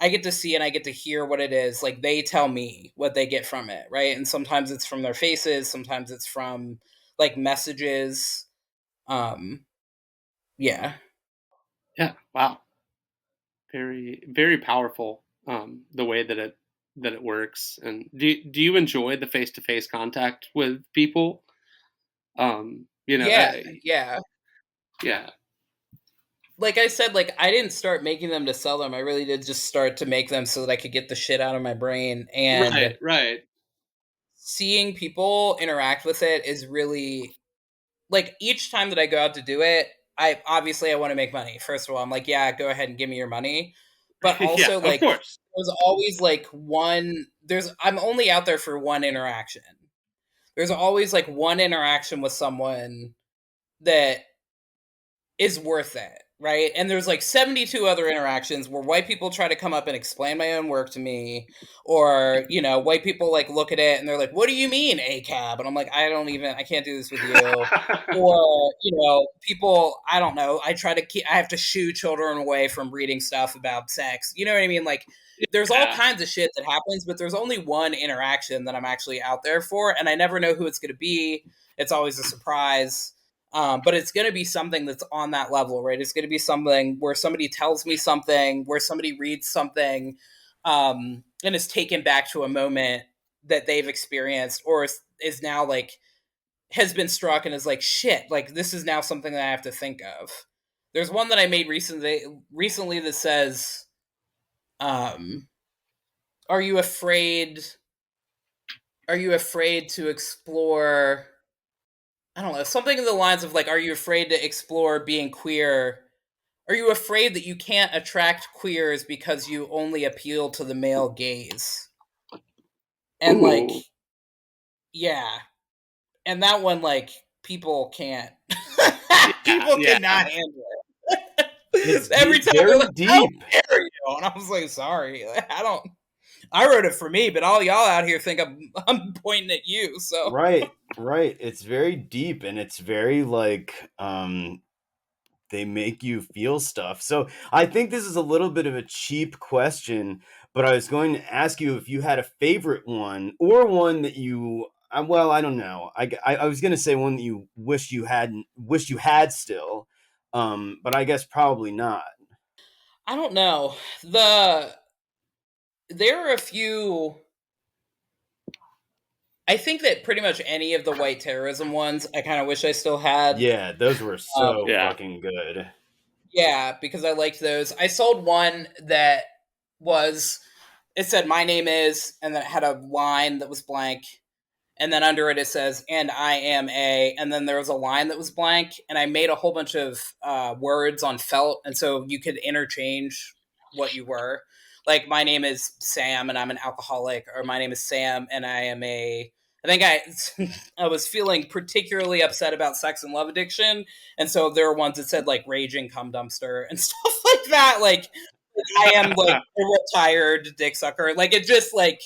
and I get to hear what it is. Like, they tell me what they get from it, right? And sometimes it's from their faces, sometimes it's from like messages. Um, yeah. Yeah. Wow. Very, very powerful. The way that it works. And do you enjoy the face to face contact with people? Yeah, yeah. Yeah. Like I said, like, I didn't start making them to sell them. I really did just start to make them so that I could get the shit out of my brain. Right. And Right. seeing people interact with it is really, like, each time that I go out to do it, I want to make money. First of all, I'm like, yeah, go ahead and give me your money. But Yeah. also, Of like, course. there's always like I'm only out there for one interaction. There's always like one interaction with someone that is worth it, right? And there's like 72 other interactions where white people try to come up and explain my own work to me, or white people like look at it and they're like, "What do you mean, ACAB?" And I'm like, I can't do this with you. Or people, I don't know. I have to shoo children away from reading stuff about sex. You know what I mean? Like, there's all Yeah. kinds of shit that happens, but there's only one interaction that I'm actually out there for, and I never know who it's going to be. It's always a surprise. But it's going to be something that's on that level, right? It's going to be something where somebody tells me something, where somebody reads something, and is taken back to a moment that they've experienced, or is now like, has been struck and is like, shit, like, this is now something that I have to think of. There's one that I made recently that says, um, "Are you afraid? Are you afraid to explore?" I don't know, something in the lines of like, "Are you afraid to explore being queer? Are you afraid that you can't attract queers because you only appeal to the male gaze?" And like, Ooh. yeah. And that one, like, people can't. Yeah. People Yeah. cannot handle it. Every time very they're like, "How deep. dare you?" And I was like, "Sorry, I wrote it for me, but all y'all out here think I'm pointing at you." So Right. It's very deep, and it's very like they make you feel stuff. So I think this is a little bit of a cheap question, but I was going to ask you if you had a favorite one, or one that you well, I don't know. I was going to say one that you wish you had still, but I guess probably not. I don't know. There are a few. I think that pretty much any of the white terrorism ones, I kind of wish I still had. Yeah, those were Um, so Yeah. fucking good. Yeah, because I liked those. I sold one that it said "My name is," and then it had a line that was blank, and then under it says "and I am a," and then there was a line that was blank, and I made a whole bunch of words on felt, and so you could interchange what you were. Like, my name is Sam, and I'm an alcoholic, or my name is Sam, and I am a. I think I was feeling particularly upset about sex and love addiction, and so there were ones that said like "raging cum dumpster" and stuff like that. Like, I am like a retired dick sucker. Like, it just like.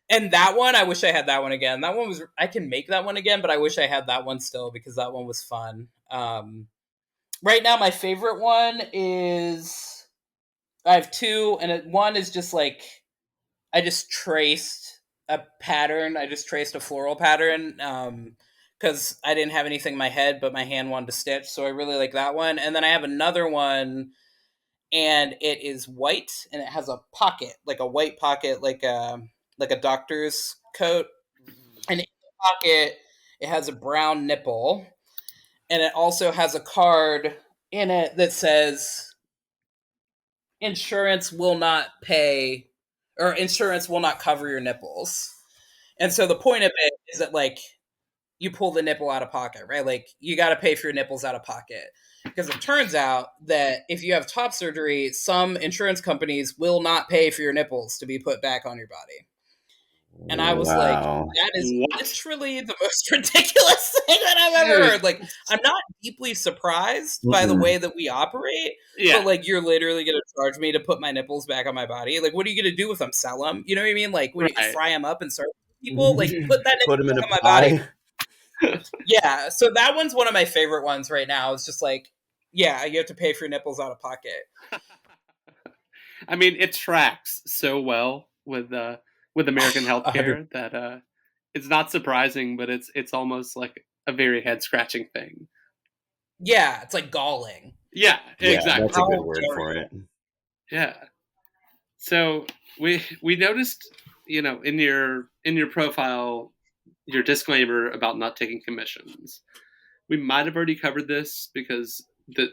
And that one, I wish I had that one again. That one was, I can make that one again, but I wish I had that one still because that one was fun. Right now, my favorite one is, I have two, and one is just like, I just traced a pattern. I just traced a floral pattern because I didn't have anything in my head, but my hand wanted to stitch. So I really like that one. And then I have another one, and it is white, and it has a pocket, like a white pocket, like a doctor's coat. And in the pocket, it has a brown nipple, and it also has a card in it that says insurance will not pay, or insurance will not cover your nipples. And so the point of it is that like you pull the nipple out of pocket, right? Like you got to pay for your nipples out of pocket. Because it turns out that if you have top surgery, some insurance companies will not pay for your nipples to be put back on your body. And I was like, Wow. that is What? literally the most ridiculous thing that I've ever heard. Like, I'm not deeply surprised by the way that we operate, Yeah. but like, you're literally going to charge me to put my nipples back on my body. Like, what are you going to do with them? Sell them? You know what I mean? Like, what do you Right. fry them up and serve people? Like, put that Put nipple them in back a on my body. pie. Yeah. So that one's one of my favorite ones right now. It's just like, yeah, you have to pay for your nipples out of pocket. I mean, it tracks so well with American healthcare that it's not surprising, but it's almost like a very head scratching thing. Yeah, it's like galling. Yeah, exactly. That's a good word for it. Yeah. So we noticed, in your profile, your disclaimer about not taking commissions. We might have already covered this because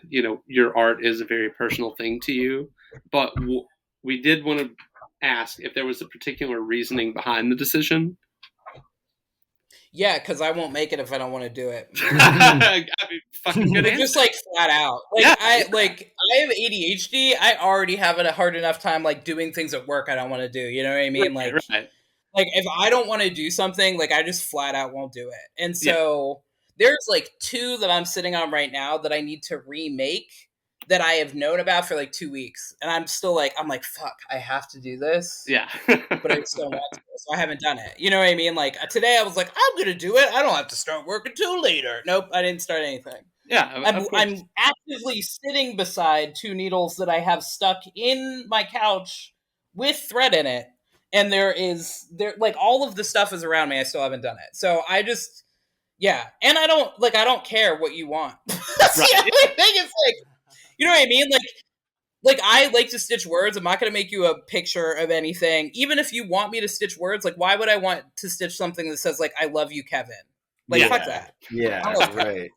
your art is a very personal thing to you, but we did want to ask if there was a particular reasoning behind the decision. Yeah, because I won't make it if I don't want to do it. I mean, fucking good answer. Just like flat out. Like I have ADHD. I already have a hard enough time like doing things at work I don't want to do. You know what I mean? Right. Like if I don't want to do something, like I just flat out won't do it. And so there's like two that I'm sitting on right now that I need to remake that I have known about for like 2 weeks. And I'm like, fuck, I have to do this. Yeah. But I just don't want to. So I haven't done it. You know what I mean? Like today I was like, I'm going to do it. I don't have to start work until later. Nope, I didn't start anything. Yeah. I'm actively sitting beside two needles that I have stuck in my couch with thread in it. And there like all of the stuff is around me. I still haven't done it. So I just, yeah. And I don't care what you want. That's the other thing. It's like, you know what I mean? Like I like to stitch words. I'm not going to make you a picture of anything. Even if you want me to stitch words, like why would I want to stitch something that says like, I love you, Kevin? Like, fuck that. Yeah, right.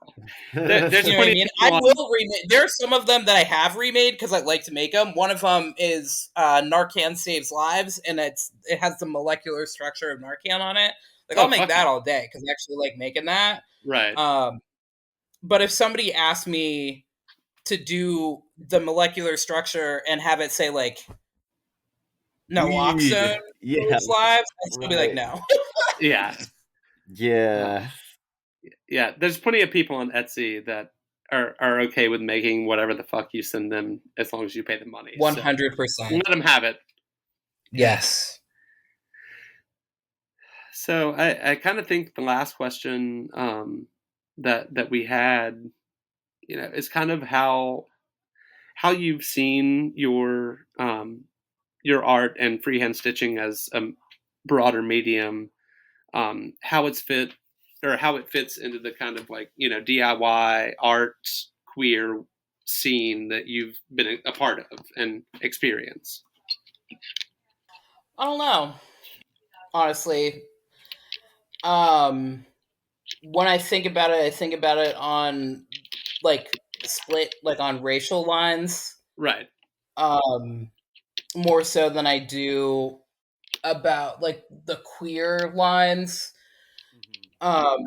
There's you know what I mean? I will remake. There are some of them that I have remade because I like to make them. One of them is Narcan Saves Lives, and it has the molecular structure of Narcan on it. Like, I'll make that all day because I actually like making that. Right. But if somebody asked me to do the molecular structure and have it say like naloxone saves lives, I'd still be like, no. Yeah. Yeah. Yeah. There's plenty of people on Etsy that are okay with making whatever the fuck you send them as long as you pay them money. 100%. Let them have it. Yes. So I kind of think the last question that we had, is kind of how you've seen your art and freehand stitching as a broader medium, how it fits into the kind of like, DIY art queer scene that you've been a part of and experienced. I don't know, honestly. When I think about it on like split, like on racial lines, Right. more so than I do about like the queer lines. I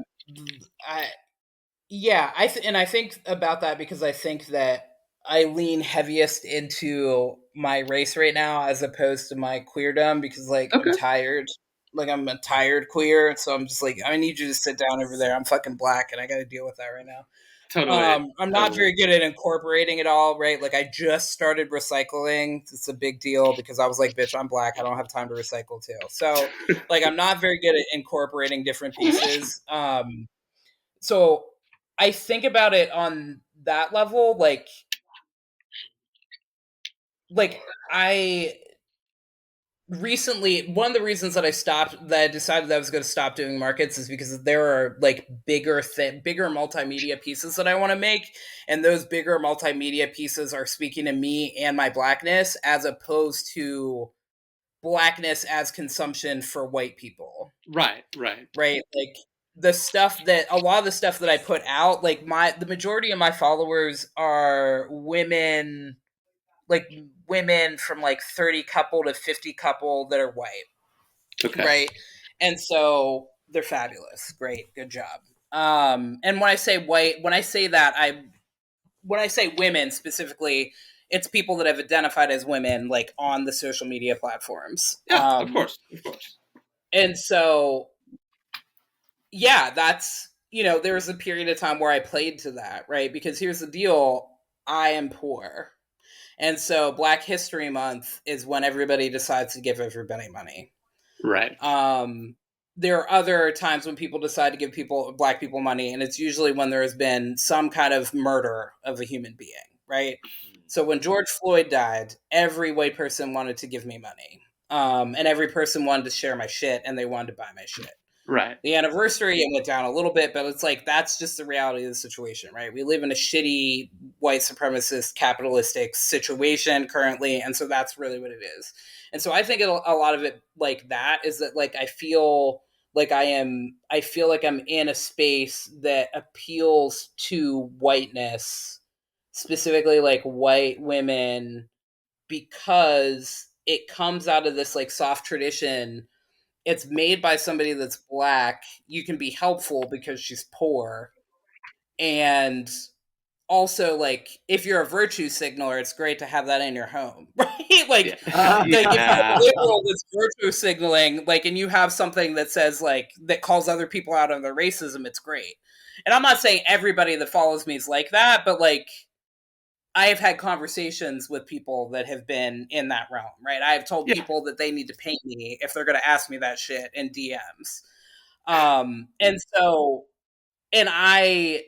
I think about that because I think that I lean heaviest into my race right now as opposed to my queerdom because like I'm Okay. tired. Like I'm a tired queer, so I'm just like I need you to sit down over there. I'm fucking black and I got to deal with that right now. Totally. I'm not very good at incorporating it all, right? Like I just started recycling. It's a big deal because I was like, bitch, I'm black. I don't have time to recycle too. So like I'm not very good at incorporating different pieces. So I think about it on that level, like I recently, one of the reasons that I decided that I was going to stop doing markets is because there are like bigger multimedia pieces that I want to make, and those bigger multimedia pieces are speaking to me and my blackness as opposed to blackness as consumption for white people. Right. Like a lot of the stuff that I put out, like the majority of my followers are women, like women from like 30 couple to 50 couple that are white. Okay. Right. And so they're fabulous. Great. Good job. And when I say white, when I say women specifically, it's people that have identified as women, like on the social media platforms. Yeah, of course. And so, yeah, that's, there was a period of time where I played to that, right? Because here's the deal. I am poor. And so Black History Month is when everybody decides to give everybody money. Right. There are other times when people decide to give black people money, and it's usually when there has been some kind of murder of a human being, right? So when George Floyd died, every white person wanted to give me money. And every person wanted to share my shit, and they wanted to buy my shit. Right. The anniversary, it went down a little bit, but it's like that's just the reality of the situation, right? We live in a shitty white supremacist capitalistic situation currently, and so that's really what it is. And so I think a lot of it like that is that like I feel like I'm in a space that appeals to whiteness, specifically like white women, because it comes out of this like soft tradition. It's made by somebody that's black. You can be helpful because she's poor. And also, like, if you're a virtue signaler, it's great to have that in your home, right? Like, Yeah. like if you're a liberal that's virtue signaling, like, and you have something that says, like, that calls other people out on their racism, it's great. And I'm not saying everybody that follows me is like that, but, like, I have had conversations with people that have been in that realm, right? I have told people that they need to pay me if they're going to ask me that shit in DMs. And so, and I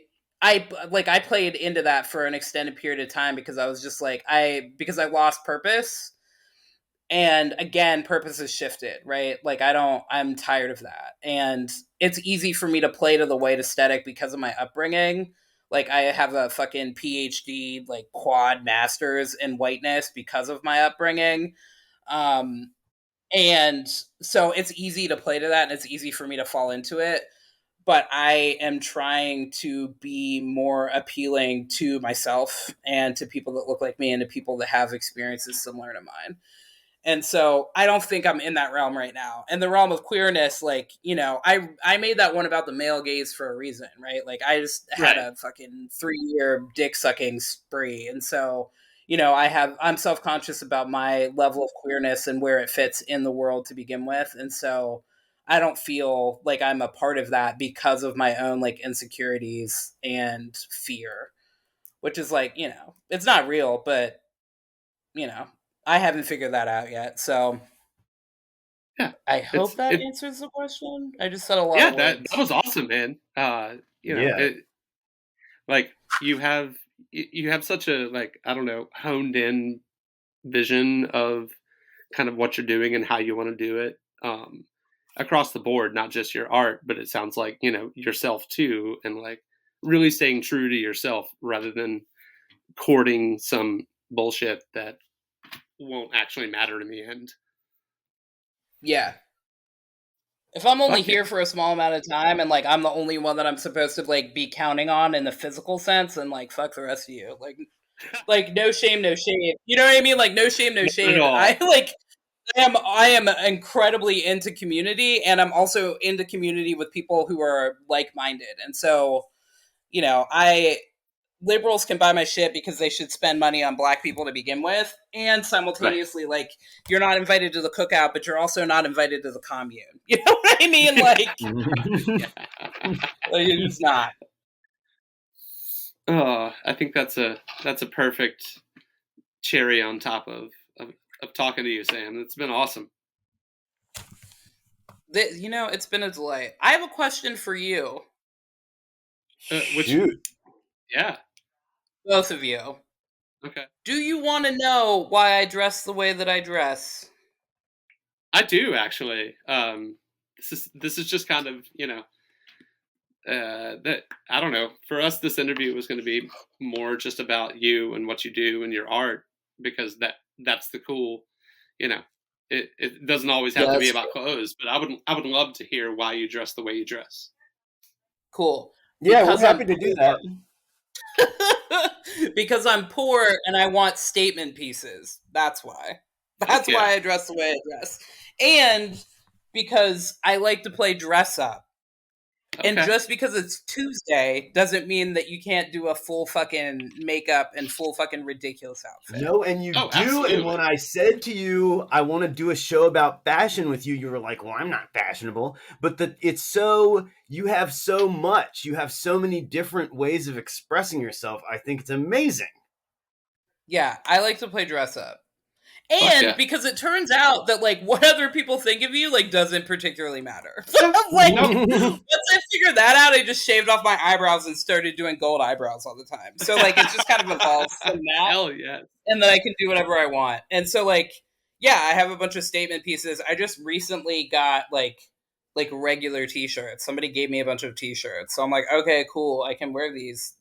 played into that for an extended period of time because I was just like, because I lost purpose. And again, purpose has shifted, right? Like I'm tired of that. And it's easy for me to play to the white aesthetic because of my upbringing. Like I have a fucking PhD, like quad masters in whiteness because of my upbringing. Um, and so it's easy to play to that and it's easy for me to fall into it. But I am trying to be more appealing to myself and to people that look like me and to people that have experiences similar to mine. And so I don't think I'm in that realm right now. And the realm of queerness, like, I made that one about the male gaze for a reason, right? Like I just had a fucking 3-year dick sucking spree. And so, I'm self-conscious about my level of queerness and where it fits in the world to begin with. And so I don't feel like I'm a part of that because of my own like insecurities and fear. which is like, it's not real, but I haven't figured that out yet. So Yeah, I hope that it answers the question. I just said a lot yeah, of that words. was awesome, man. Yeah. Like you have such a, like, I don't know, honed in vision of kind of what you're doing and how you want to do it, across the board, not just your art, but it sounds like, yourself too, and like really staying true to yourself rather than courting some bullshit that won't actually matter in the end. Yeah. If I'm only Fuck yeah. here for a small amount of time and like I'm the only one that I'm supposed to like be counting on in the physical sense, and like fuck the rest of you. Like no shame, no shade. You know what I mean? Like no shame, no Not at shade. all. I am incredibly into community, and I'm also into community with people who are like-minded. And so, I liberals can buy my shit because they should spend money on black people to begin with, and Right. simultaneously, like, you're not invited to the cookout, but you're also not invited to the commune. You know what I mean? Like, you're just not. Oh, I think that's a perfect cherry on top of talking to you, Sam. It's been awesome. It's been a delight. I have a question for you, Which, Shoot. yeah, both of you. okay. Do you want to know why I dress the way that I dress? I do actually. This is just kind of, that, I don't know. For us, this interview was going to be more just about you and what you do and your art, because that's the cool, you know. It doesn't always have Yeah, to be that's about clothes, but I would love to hear why you dress the way you dress. cool. Yeah, we're Because I'm happy to do poor. that. Because I'm poor and I want statement pieces. That's why. Fuck That's yeah. why I dress the way I dress. And because I like to play dress up. And Okay. just because it's Tuesday doesn't mean that you can't do a full fucking makeup and full fucking ridiculous outfit. No, and you Oh, do. And absolutely. when I said to you, I want to do a show about fashion with you, you were like, well, I'm not fashionable. But you have so much. You have so many different ways of expressing yourself. I think it's amazing. Yeah, I like to play dress up. Fuck And yeah. because it turns out that like what other people think of you like doesn't particularly matter. Like No. once I figured that out, I just shaved off my eyebrows and started doing gold eyebrows all the time. So like it just kind of evolved from that, Hell yeah. and then I can do whatever I want. And so like yeah, I have a bunch of statement pieces. I just recently got like regular t-shirts. Somebody gave me a bunch of t-shirts. So I'm like, okay, cool. I can wear these.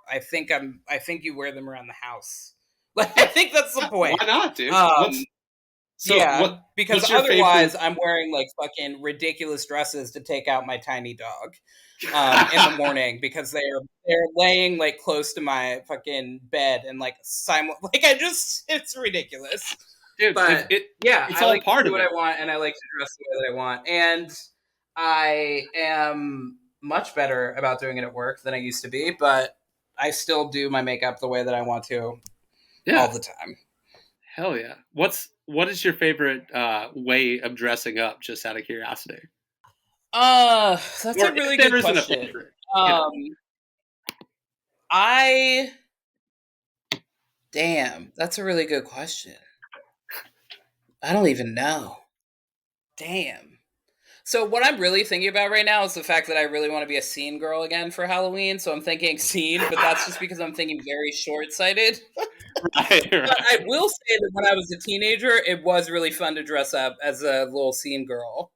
I think you wear them around the house. Like I think that's the Why point. not, dude? Um So yeah, because what's your otherwise favorite? I'm wearing like fucking ridiculous dresses to take out my tiny dog in the morning because they're laying like close to my fucking bed and like like it's ridiculous. Dude, But yeah, it's I all like to part do of what I it. want and I like to dress the way that I want. And I am much better about doing it at work than I used to be, but I still do my makeup the way that I want to all Yeah. the time. Hell yeah. What is your favorite way of dressing up, just out of curiosity? That's Or a really if there good isn't a question. favorite, you know. Um, I Damn, that's a really good question. I don't even know. Damn. So what I'm really thinking about right now is the fact that I really want to be a scene girl again for Halloween. So I'm thinking scene, but that's just because I'm thinking very short-sighted. Right, But I right. will say that when I was a teenager, it was really fun to dress up as a little scene girl.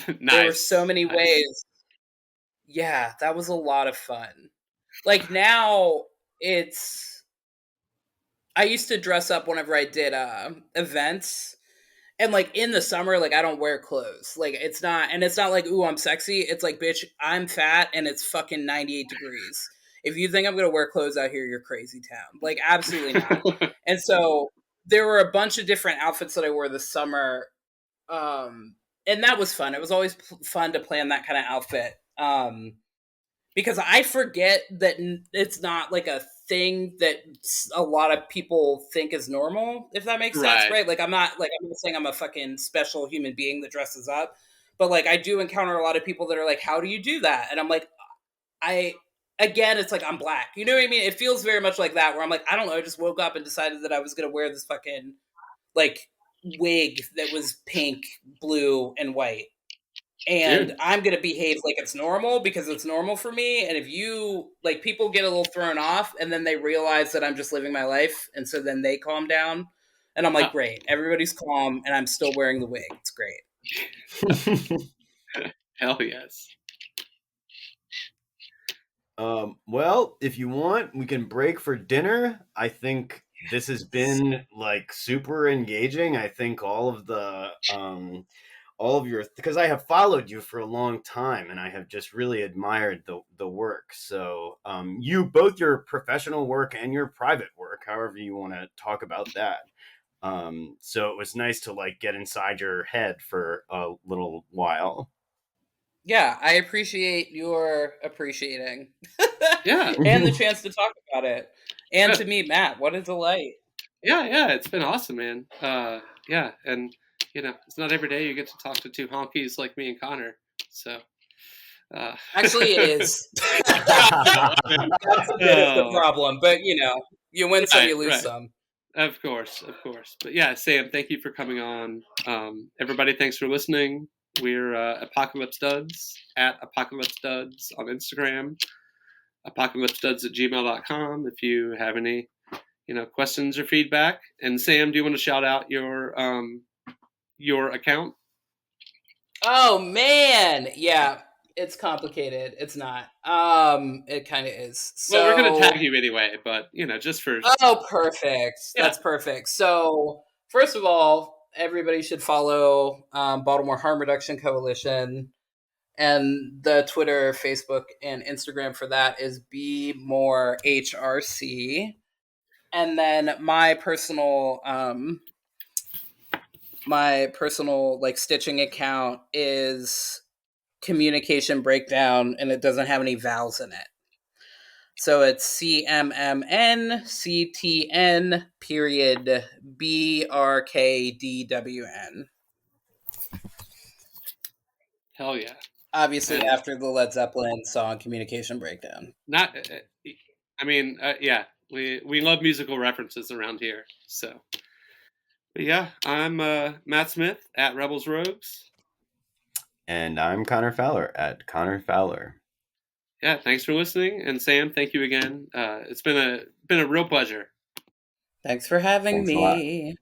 There were so Nice. many Nice. ways. Yeah, that was a lot of fun. Like now, it's I used to dress up whenever I did events. And like in the summer, like I don't wear clothes. Like it's not like, ooh, I'm sexy. It's like, bitch, I'm fat and it's fucking 98 degrees. If you think I'm gonna wear clothes out here, you're crazy town. Like absolutely not. And so there were a bunch of different outfits that I wore this summer. And that was fun. It was always fun to plan that kind of outfit. Because I forget that it's not like a thing that a lot of people think is normal, if that makes sense, Right. right? Like I'm not saying I'm a fucking special human being that dresses up, but like I do encounter a lot of people that are like, "How do you do that?" And I'm like, I again, it's like I'm black. You know what I mean? It feels very much like that, where I'm like, I don't know, I just woke up and decided that I was gonna wear this fucking like wig that was pink, blue, and white. And Dude. I'm gonna behave like it's normal because it's normal for me. And if you like, people get a little thrown off, and then they realize that I'm just living my life, and so then they calm down, and I'm like, great, everybody's calm, and I'm still wearing the wig. It's great. Hell yes. Well, if you want, we can break for dinner. I think this has been like super engaging. I think all of your, because I have followed you for a long time and I have just really admired the work. So you, both your professional work and your private work, however you want to talk about that. So it was nice to like get inside your head for a little while. Yeah, I appreciate your appreciating. Yeah. And the chance to talk about it. And Yeah. to meet Matt. What a delight. Yeah, it's been awesome, man. Yeah, and it's not every day you get to talk to two honkies like me and Connor. So Actually, it is. That's a bit of the problem, but you win some, you lose right. some. Of course. But yeah, Sam, thank you for coming on. Everybody, thanks for listening. We're Apocalypse Duds at Apocalypse Duds on Instagram, apocalypseduds@gmail.com if you have any questions or feedback. And Sam, do you want to shout out your account? Oh man, yeah, it's complicated. It's not. It kind of is. So Well, we're gonna tag you anyway, but just for. Oh, perfect. Yeah. That's perfect. So first of all, everybody should follow Baltimore Harm Reduction Coalition, and the Twitter, Facebook, and Instagram for that is Be More HRC. And then my personal like stitching account is Communication Breakdown, and it doesn't have any vowels in it. So it's CMMNCTN period BRKDWN. Hell yeah. Obviously, after the Led Zeppelin song Communication Breakdown. Not, I mean, yeah, we love musical references around here. So, but yeah, I'm Matt Smith at Rebels Rogues. And I'm Connor Fowler at Connor Fowler. Yeah, thanks for listening, and Sam, thank you again. It's been a real pleasure. Thanks for having me.